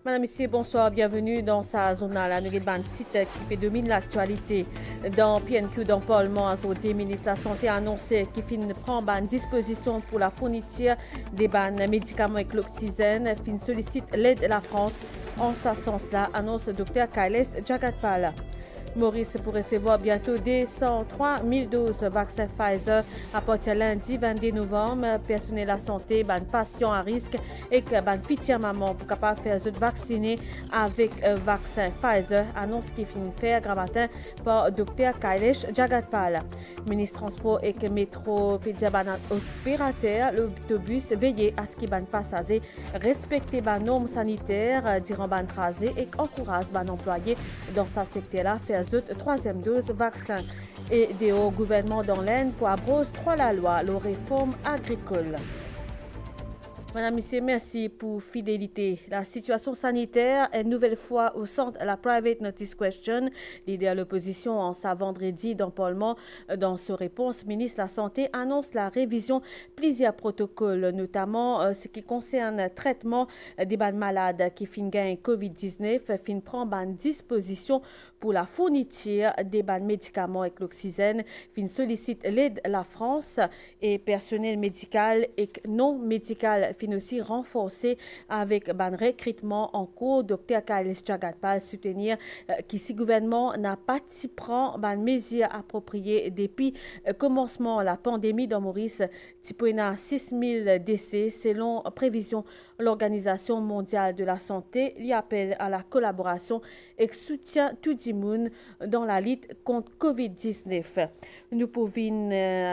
Madame, Monsieur, bonsoir, bienvenue dans sa journal. La nouvelle bande site qui domine l'actualité. Dans PNQ, dans le Parlement, aujourd'hui, le ministre de la Santé a annoncé qu'il finit prendre une disposition pour la fourniture des médicaments avec l'oxygène. Fin sollicite l'aide de la France. En ce sens-là, annonce le docteur Kailesh Jagatpal. Maurice pour recevoir bientôt des 103 000 doses vaccin Pfizer à partir de lundi 22 novembre. Personnel de la santé, patients à risque et que future maman pour capable faire vacciner avec vaccin Pfizer. Annonce qui finit faire grand matin par Dr Kailesh Jagatpal. Ministre transport et que métro pédia opérateur l'autobus veiller à ce qu'il ban passager respecter les normes sanitaires durant ban tracé et encourage les employés dans ce secteur là faire troisième dose vaccin et des hauts gouvernements dans l'Aisne pour abroger 3 la loi, la réforme agricole. Madame, Monsieur, merci pour fidélité. La situation sanitaire est une nouvelle fois au centre de la Private Notice Question. Leader de l'opposition en sa vendredi dans le Parlement. Dans sa réponse, le ministre de la Santé annonce la révision de plusieurs protocoles, notamment ce qui concerne le traitement des malades qui fin gain COVID-19, fin prendre une disposition pour la fourniture des médicaments avec l'oxygène, fin sollicite l'aide de la France et personnel médical et non médical fin aussi renforcé avec un recrutement en cours. Dr Kailesh Jagatpal soutenir que si le gouvernement n'a pas pris des mesures appropriées depuis le commencement de la pandémie dans Maurice, il y a 6 000 décès selon prévision de l'Organisation mondiale de la santé. Il appelle à la collaboration et soutient tout le monde dans la lutte contre COVID-19. Nous pouvons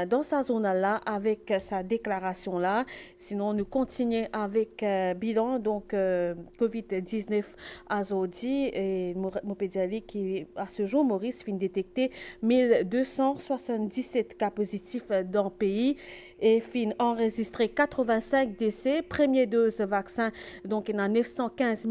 dans sa zone-là avec sa déclaration-là. Sinon, nous continuons avec bilan donc COVID-19 aujourd'hui. Et mon pédiatrie qui à ce jour, Maurice, fin détecter 1277 cas positifs dans le pays et fin enregistré 85 décès. Première dose vaccin, donc il y a 915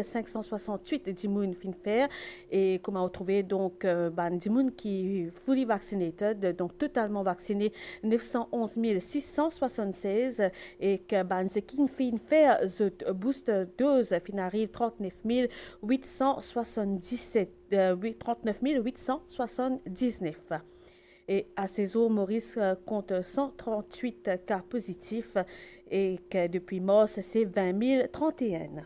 568 d'immunes fin faire. Et comme on a trouvé donc d'immunes qui fully vaccinated, donc totalement vacciné 911 676 et que ce qui fin faire ce booster dose fin arrive 39 879. Et à ces jours, Maurice compte 138 cas positifs et que depuis mars, c'est 20 031.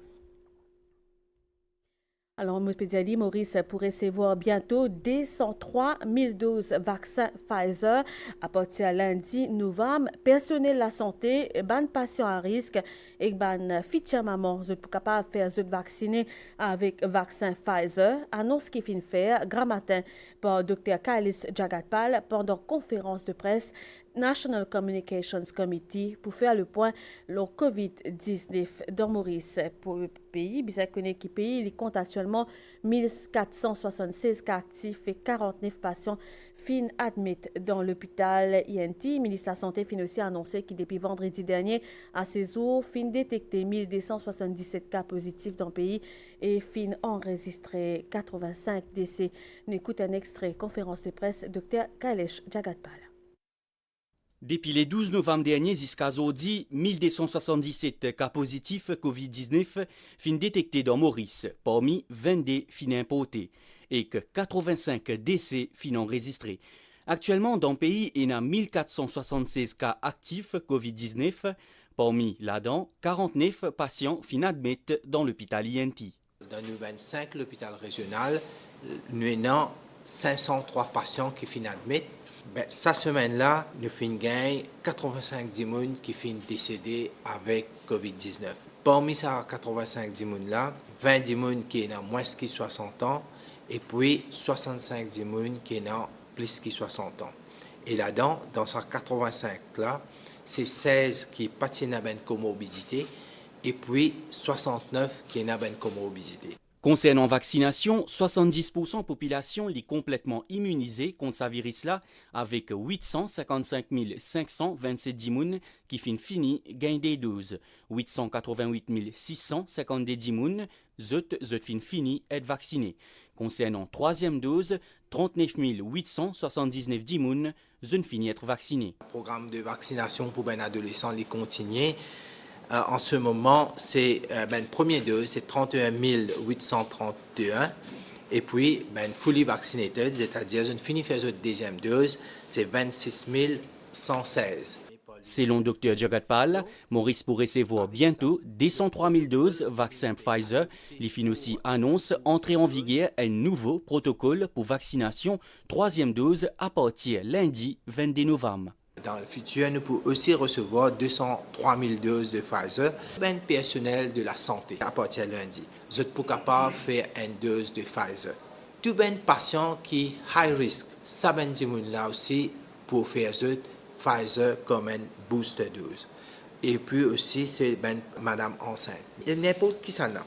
Alors, Moupédiali, Maurice, pour recevoir bientôt des 103 000 doses vaccin Pfizer à partir de lundi novembre. Personnel de la santé, ban patients à risque et ban future maman, vous êtes capable de faire vacciner avec vaccin Pfizer. Annonce qui fin faire grand matin par Dr Kailesh Jagatpal pendant conférence de presse National Communications Committee pour faire le point le COVID-19 dans Maurice. Pour le pays, bien connu qui pays, il compte actuellement 1476 cas actifs et 49 patients fin admis dans l'hôpital INT. Le ministre de la Santé fin aussi annoncé qu'il depuis vendredi dernier à ces jours fin détecté 1277 cas positifs dans le pays et fin enregistré 85 décès. Nous écoutons un extrait conférence de presse Dr Kailesh Jagatpal. Depuis le 12 novembre dernier jusqu'à aujourd'hui, 1277 cas positifs COVID-19 fin détectés dans Maurice, parmi 22 fin importés, et que 85 décès fin enregistrés. Actuellement, dans le pays, il y a 1476 cas actifs COVID-19, parmi là-dedans, 49 patients fin admis dans l'hôpital INT. Dans nous 25, l'hôpital régional, nous avons 503 patients qui fin admis. Cette semaine-là, nous avons gagné 85 d'immunes qui sont décédés avec COVID-19. Parmi ces 85 d'immunes-là, 20 d'immunes qui ont moins de 60 ans et puis 65 d'immunes qui ont plus de 60 ans. Et là-dedans, dans ces 85-là, c'est 16 qui patinent à une comorbidité et puis 69 qui ont une comorbidité. Concernant vaccination, 70% de la population est complètement immunisée contre ce virus-là avec 855 527 d'immunes qui finissent fini gain des doses. 888 652 d'immunes, fin fini être vaccinés. Concernant troisième dose, 39 879 d'immunes, fini être vaccinés. Le programme de vaccination pour les adolescents les continue. En ce moment, c'est première dose, c'est 31 831. Et puis, fully vaccinated, c'est-à-dire une finie phase de deuxième dose, c'est 26 116. Selon Dr. Jagatpal, Maurice pourrait recevoir bientôt 203 000 doses vaccin Pfizer. L'IFIN aussi annonce entrer en vigueur un nouveau protocole pour vaccination troisième dose à partir lundi 22 novembre. Dans le futur, nous pouvons aussi recevoir 203 000 doses de Pfizer. Personnel de la santé à partir de lundi. Vous êtes pour capable de faire une dose de Pfizer. Tout patient qui high risk, ça là aussi pour faire Pfizer comme une booster dose. Et puis aussi, c'est madame enceinte. Et n'importe qui s'en a,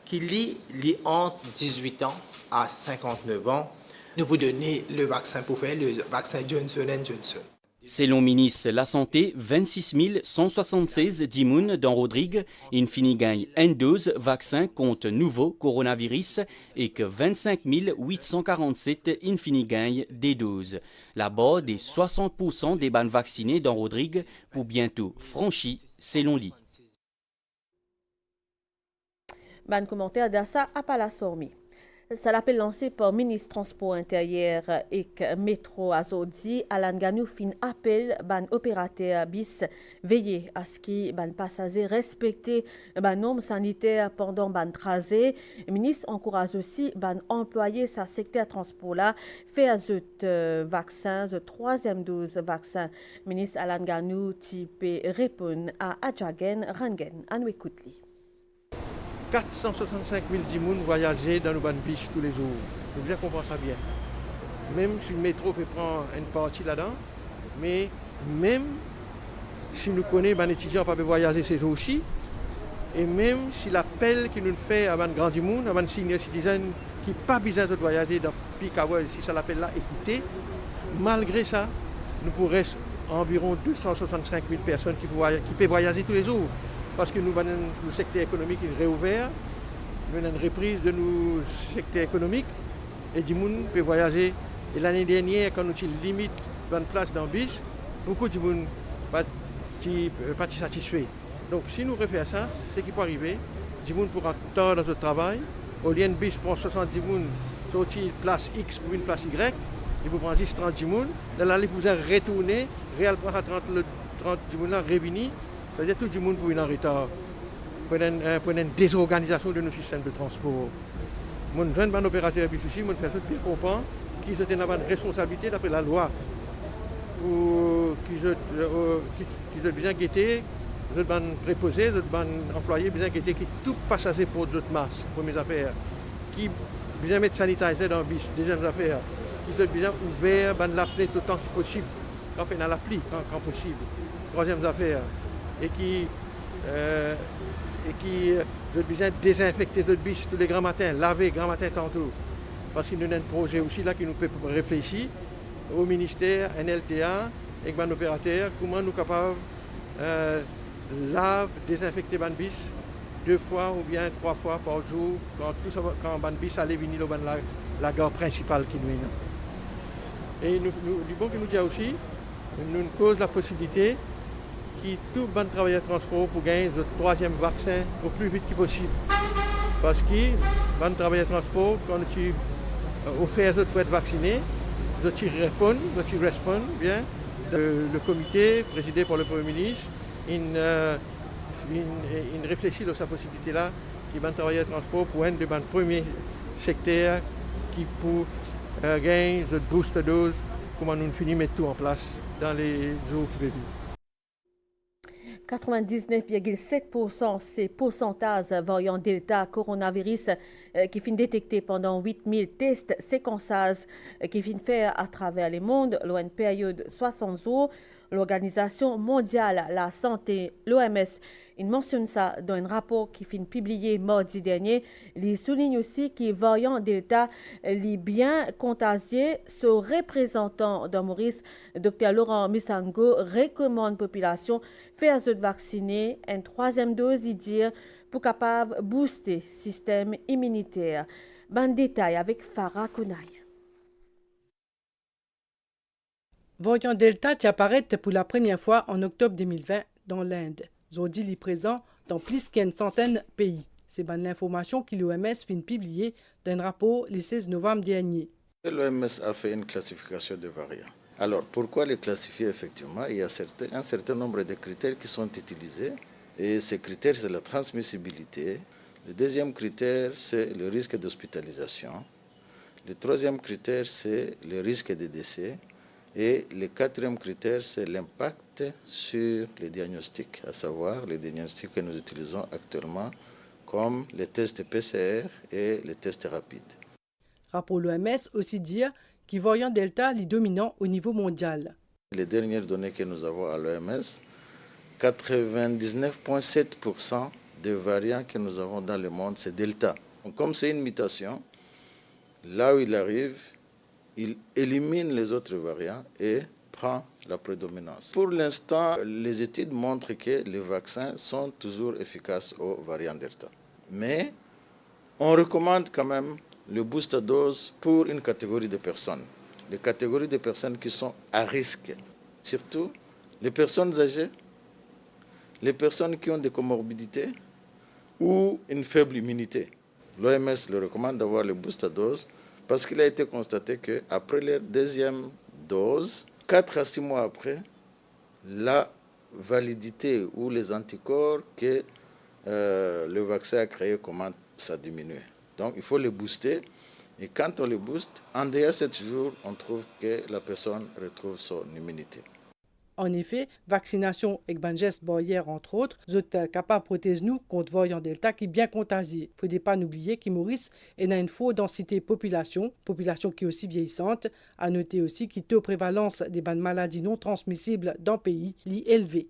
qui lit entre 18 ans à 59 ans, nous pouvons donner le vaccin pour faire le vaccin Johnson & Johnson. Selon le ministre de la Santé, 26 176 d'immunes dans Rodrigue, Infini gagne une dose vaccin contre nouveau coronavirus et que 25 847 Infini gagne des doses. Là-bas, des 60% des bandes vaccinés dans Rodrigue pour bientôt franchi selon lui. Ban commentaire d'Assa à Palasormi. Ça l'appel lancé par le ministre Transport intérieur et métro Azodi, Alan Ganou fin appel ban opérateur bis veiller à ce que ban passagers respectent ban normes sanitaires pendant ban tracé. Le ministre encourage aussi ban employé sa secteur transport là faire vaccin, troisième dose vaccin. Le ministre Alan Ganou type répond à Adjagen Rangen. On écoute lui. 465 000 dimoun voyager dans nos bandes biches tous les jours. Nous bien comprendre ça bien. Même si le métro peut prendre une partie là-dedans, mais même si nous connaissons les étudiants pas voyager ces jours-ci, et même si l'appel qui nous fait à les grands dimoun, à les senior citizens qui n'ont pas besoin de voyager dans Picawell, si ça l'appelle là, écoutez, malgré ça, nous pourrions environ 265 000 personnes qui peuvent voyager tous les jours. Parce que nous avons le secteur économique réouvert, nous avons une reprise de nos secteurs économiques et du monde peut voyager. Et l'année dernière, quand nous avons limite de place dans le bus, beaucoup de monde pas satisfait. Donc si nous refaisons ça, ce qui peut arriver, du monde pourra tard dans notre travail. Au lieu de bus prend 70 personnes, sortir place X pour une place Y, il vous prend 10-30 personnes. Là, il vous retourner, réel prend 30 personnes là, revenir. C'est-à-dire que tout le monde pour une en retard, pour une désorganisation de nos systèmes de transport. Mon jeune opérateur puis souci, mon fait tout bien comprendre qu'ils ont une responsabilité d'après la loi pour qu'ils ont bien guetté, ils ont préposé, ils ont employé, bien guetté qui tout passager pour d'autres masses, pour mes affaires, qui bien mettre sanitizer dans le bus, deuxième affaire, qui ont bien ouvert la fenêtre autant que possible, quand on a l'appli, quand possible, troisième affaire. Et qui veut bien désinfecter le bus tous les grands matins, laver grand matin tantôt. Parce qu'il y a un projet aussi là qui nous peut réfléchir au ministère, NLTA, avec un opérateur, comment nous sommes capables de désinfecter le bus 2 fois ou bien 3 fois par jour quand le bus allait venir dans la gare principale qui nous est. Et du bon qui nous dit aussi, nous cause la possibilité qui tout bon travailleur de transport pour gagner le troisième vaccin au plus vite que possible. Parce que bon travailleur de transport, quand tu offres pour être vacciné, tu réponds bien. Le comité présidé par le Premier ministre, il réfléchit à cette possibilité-là, qui bon travailleur de transport pour un des premiers secteurs qui pour gagner le booster dose, comment nous finissons mettre tout en place dans les jours qui viennent. 99,7% ces pourcentages variant Delta coronavirus qui finissent détectés pendant 8000 tests séquençages qui finissent faire à travers le monde, lors une période 60 jours. L'Organisation mondiale de la santé, l'OMS, il mentionne ça dans un rapport qui finit publié mardi dernier. Il souligne aussi que variant Delta est bien contagieux. Ce représentant de Maurice, Dr Laurent Musango, recommande la population faire se vacciner une troisième dose dire pour capable booster le système immunitaire. Bon détail avec Farah Kounaï. Variant Delta apparaît pour la première fois en octobre 2020 dans l'Inde. Zodi est présent dans plus qu'une centaine de pays. C'est l'information que l'OMS vient de publier dans un rapport le 16 novembre dernier. L'OMS a fait une classification de variants. Alors, pourquoi les classifier effectivement? Il y a un certain nombre de critères qui sont utilisés. Et ces critères, c'est la transmissibilité. Le deuxième critère, c'est le risque d'hospitalisation. Le troisième critère, c'est le risque de décès. Et le quatrième critère, c'est l'impact sur les diagnostics, à savoir les diagnostics que nous utilisons actuellement, comme les tests PCR et les tests rapides. Rapport l'OMS aussi dire que le variant Delta est dominant au niveau mondial. Les dernières données que nous avons à l'OMS, 99,7% des variants que nous avons dans le monde, c'est Delta. Donc, comme c'est une mutation, là où il arrive, il élimine les autres variants et prend la prédominance. Pour l'instant, les études montrent que les vaccins sont toujours efficaces aux variants Delta. Mais on recommande quand même le booster dose pour une catégorie de personnes. Les catégories de personnes qui sont à risque, surtout les personnes âgées, les personnes qui ont des comorbidités ou une faible immunité. L'OMS le recommande d'avoir le booster dose parce qu'il a été constaté qu'après leur deuxième dose, 4 à 6 mois après, la validité ou les anticorps que le vaccin a créé commence à diminuer. Donc il faut les booster. Et quand on les booste, en dehors de 7 jours, on trouve que la personne retrouve son immunité. En effet, vaccination avec un geste barrière, entre autres, sont capables de protéger nous contre le variant Delta qui est bien contagieux. Il ne faut pas oublier que Maurice est dans une forte densité population qui est aussi vieillissante. À noter aussi que le taux de prévalence des maladies non transmissibles dans le pays est élevé.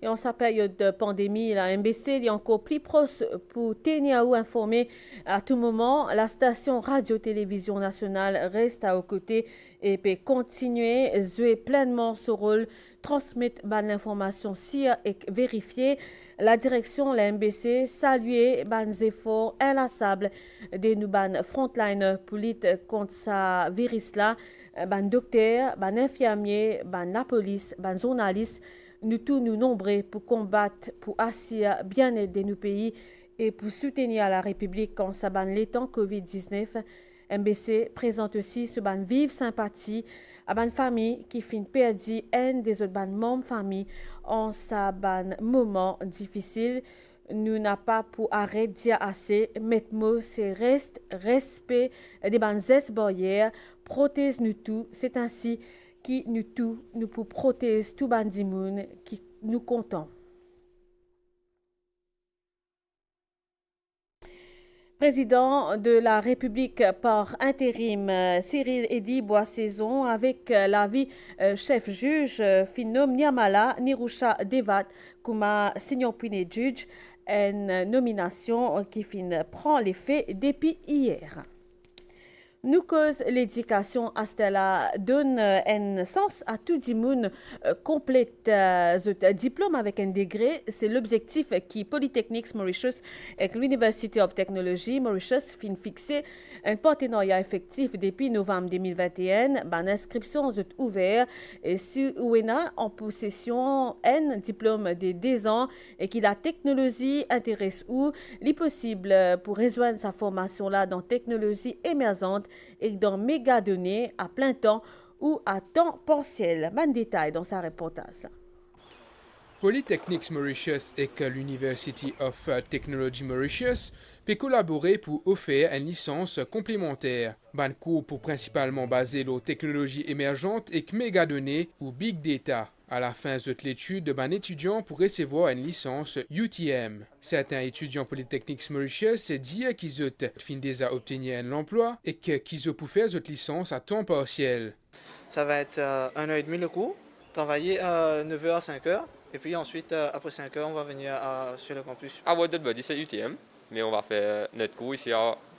Et en sa période de pandémie, la MBC est encore plus proche pour tenir informé à tout moment. La station Radio-Télévision Nationale reste à vos côtés et peut continuer à jouer pleinement ce rôle, transmettre l'information sûre et vérifier. La direction de la MBC salue les efforts inlassables de nos frontline pour lutter contre ce virus-là, les docteurs, les infirmiers, la police, les journalistes. Nous tous nous nombreux pour combattre, pour assurer bien-être de nos pays et pour soutenir la République quand ça ban les temps Covid-19. MBC présente aussi ce ban vive sympathie à ban famille qui fin perdu un des autres ban membres famille en sa ban moment difficile. Nous n'a pas pour arrêter dire assez. Mettre mot c'est respect des ban barrières, protège nous tous. C'est ainsi qui nous tous, nous pour protéger tout bandimoun qui nous comptons. Président de la République par intérim, Cyril Edy Boissaison, avec l'avis chef juge Finom Niamala Nirusha Devat Kuma Senior Pune Juge, une nomination qui prend l'effet depuis hier. Nous cause l'éducation à cela donne un sens à tout le monde complète diplôme avec un degré. C'est l'objectif qui Polytechnics Mauritius et l'University of Technology Mauritius fin fixé un partenariat effectif depuis novembre 2021. L'inscription est ouverte et si UENA en possession un diplôme de 2 ans et que la technologie intéresse ou il est possible pour rejoindre sa formation là dans technologie émergente et dans mégadonnées à plein temps ou à temps partiel. Même détail dans sa reportage. Polytechnics Mauritius et l'University of Technology Mauritius peut collaborer pour offrir une licence complémentaire. Ban cours pour principalement baser les technologies émergentes et mégadonnées ou big data. À la fin de l'étude, un étudiant pour recevoir une licence UTM. Certains étudiants Polytechnics Mauritius disent qu'ils ont déjà obtenu un emploi et qu'ils ont pu faire cette licence à temps partiel. Ça va être 1 an et demi le cours, travailler 9h à 5h, et puis ensuite, après 5h, on va venir sur le campus. À Water Body, c'est UTM, mais on va faire notre cours ici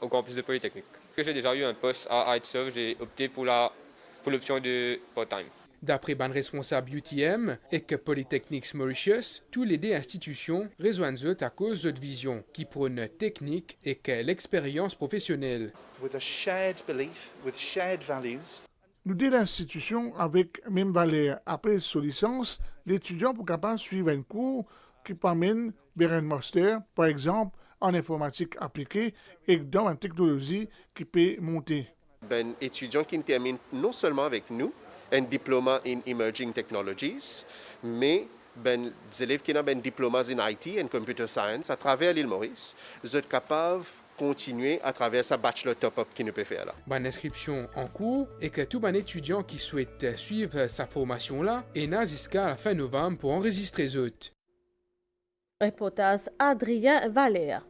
au campus de Polytechnique. J'ai déjà eu un poste à ITSOF, j'ai opté pour l'option de part-time. D'après ban responsable UTM et que Polytechnics Mauritius, toutes les deux institutions rejoignent à cause de vision qui prône technique et que l'expérience professionnelle. With a shared belief, with shared values. Nous deux institutions avec même valeur après sa licence, l'étudiant pour capable suivre un cours qui permet un master, par exemple, en informatique appliquée et dans une technologie qui peut monter. Ben étudiant qui termine non seulement avec nous un diplôme en Emerging Technologies, mais ben des élèves qui ont un diplôme en IT and Computer Science à travers l'île Maurice, ils sont capables de continuer à travers sa bachelor top-up qui nous peut faire là. Bonne inscription en cours et que tout bon étudiant qui souhaite suivre sa formation là est là jusqu'à la fin novembre pour enregistrer les autres. Reportage Adrien Valère.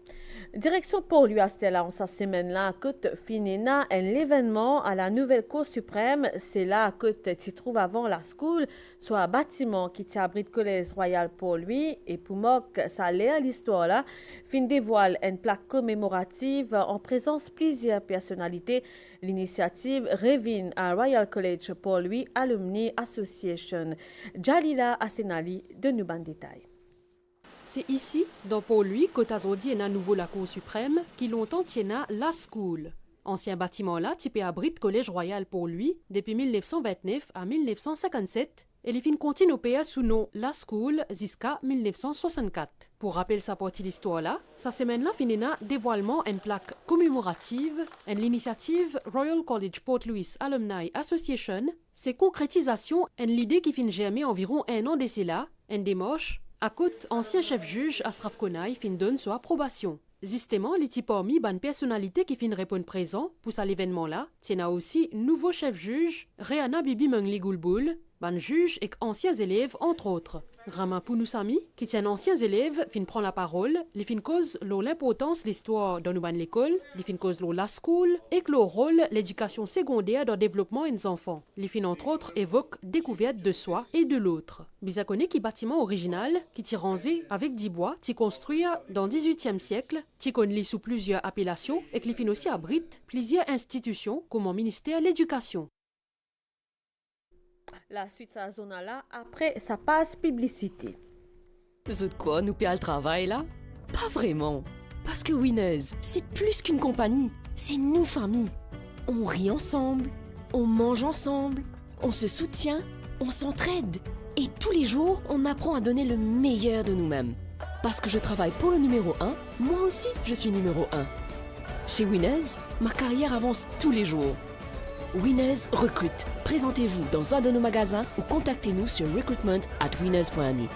Direction pour lui, Stella, en sa semaine-là, que finina un événement à la nouvelle Cour suprême. C'est là que tu trouves avant la school, soit un bâtiment qui abrite le collège royal pour lui. Et pour moi, ça l'air l'histoire là, fin dévoile une plaque commémorative en présence de plusieurs personnalités. L'initiative revient à Royal College pour lui Alumni Association. Jalila Asenali de nous ban détail. C'est ici, dans Port-Louis, qu'Otazodi est à nouveau la Cour suprême, qui longtemps tiena la School. Ancien bâtiment là, typé abrite Collège Royal Port-Louis, depuis 1929 à 1957, et les fins continuent au pays sous nom la School jusqu'à 1964. Pour rappeler sa partie l'histoire là, sa semaine là finina dévoilement une plaque commémorative, l'initiative Royal College Port-Louis Alumni Association, c'est concrétisation l'idée qui fin germer environ un an d'ici là, une démarche à côté, ancien chef-juge Asraf Konaï fin donne son approbation. Justement, les types parmi bonne personnalité qui fin répondre présent pour ça l'événement là, tiennent aussi nouveau chef-juge Rehana Bibi Mengli Goulboul, ban juge et anciens élèves entre autres. Rama Pounoussami, qui tient anciens élèves, fin prend la parole, les fin cause l'importance de l'histoire dans l'école, les fin cause la school et que le rôle l'éducation secondaire dans le développement des enfants. Les fin entre autres évoquent découverte de soi et de l'autre. Bizakone qui bâtiment original, qui tirangé avec 10 bois, qui construit dans le 18e siècle, qui connaît sous plusieurs appellations et qui fin aussi abrite plusieurs institutions comme le ministère de l'Éducation. La suite à zone là, après ça passe publicité. Zut quoi, nous paie le travail là? Pas vraiment. Parce que Winners, c'est plus qu'une compagnie, c'est nous famille. On rit ensemble, on mange ensemble, on se soutient, on s'entraide. Et tous les jours, on apprend à donner le meilleur de nous-mêmes. Parce que je travaille pour le numéro 1, moi aussi je suis numéro 1. Chez Winners, ma carrière avance tous les jours. Winners recrute. Présentez-vous dans un de nos magasins ou contactez-nous sur recruitment@winners.mu.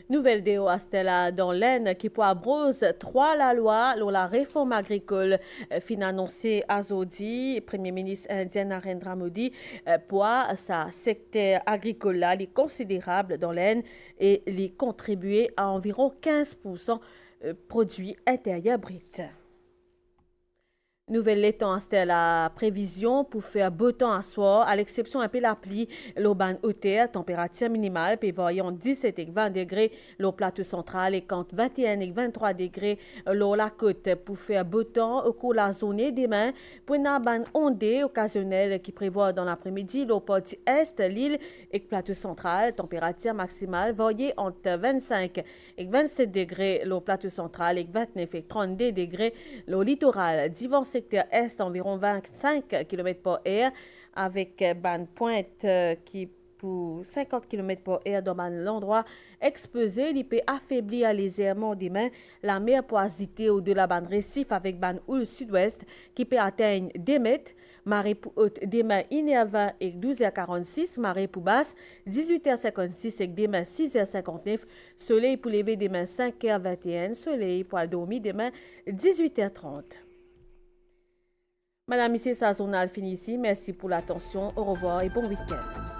Nouvelle déo à Stella dans l'Aisne qui pour brose 3 la loi sur la réforme agricole fin annoncé à Zodi, Premier ministre indien Narendra Modi pour sa secteur agricole là, est considérable dans l'Aisne et les contribuer à environ 15% produits intérieurs bruts. Nouvelle étant c'était la prévision pour faire beau temps à soir, à l'exception un peu la pluie, l'auban hauteur, température minimale, puis voyant 17 et 20 degrés, le plateau central et quand 21 et 23 degrés, la côte pour faire beau temps au cours de la journée demain, pour une ban ondée occasionnelle qui prévoit dans l'après-midi, le parti est, l'île et le plateau central, température maximale, voyez entre 25 et 27 degrés, le plateau central et 29 et 32 degrés, le littoral, divan secteur est environ 25 km/h avec ban pointe qui pour 50 km/h dans l'endroit exposé, il peut affaiblir légèrement demain la mer poisité au-delà ban récif avec ban houle sud-ouest qui peut atteindre 2 mètres. Marée pour haute demain 1h20 et 12h46, marée pour basse 18h56 et demain 6h59, soleil pour lever demain 5h21, soleil pour dormir demain 18h30. Madame, ici, sa journal finit ici. Merci pour l'attention. Au revoir et bon week-end.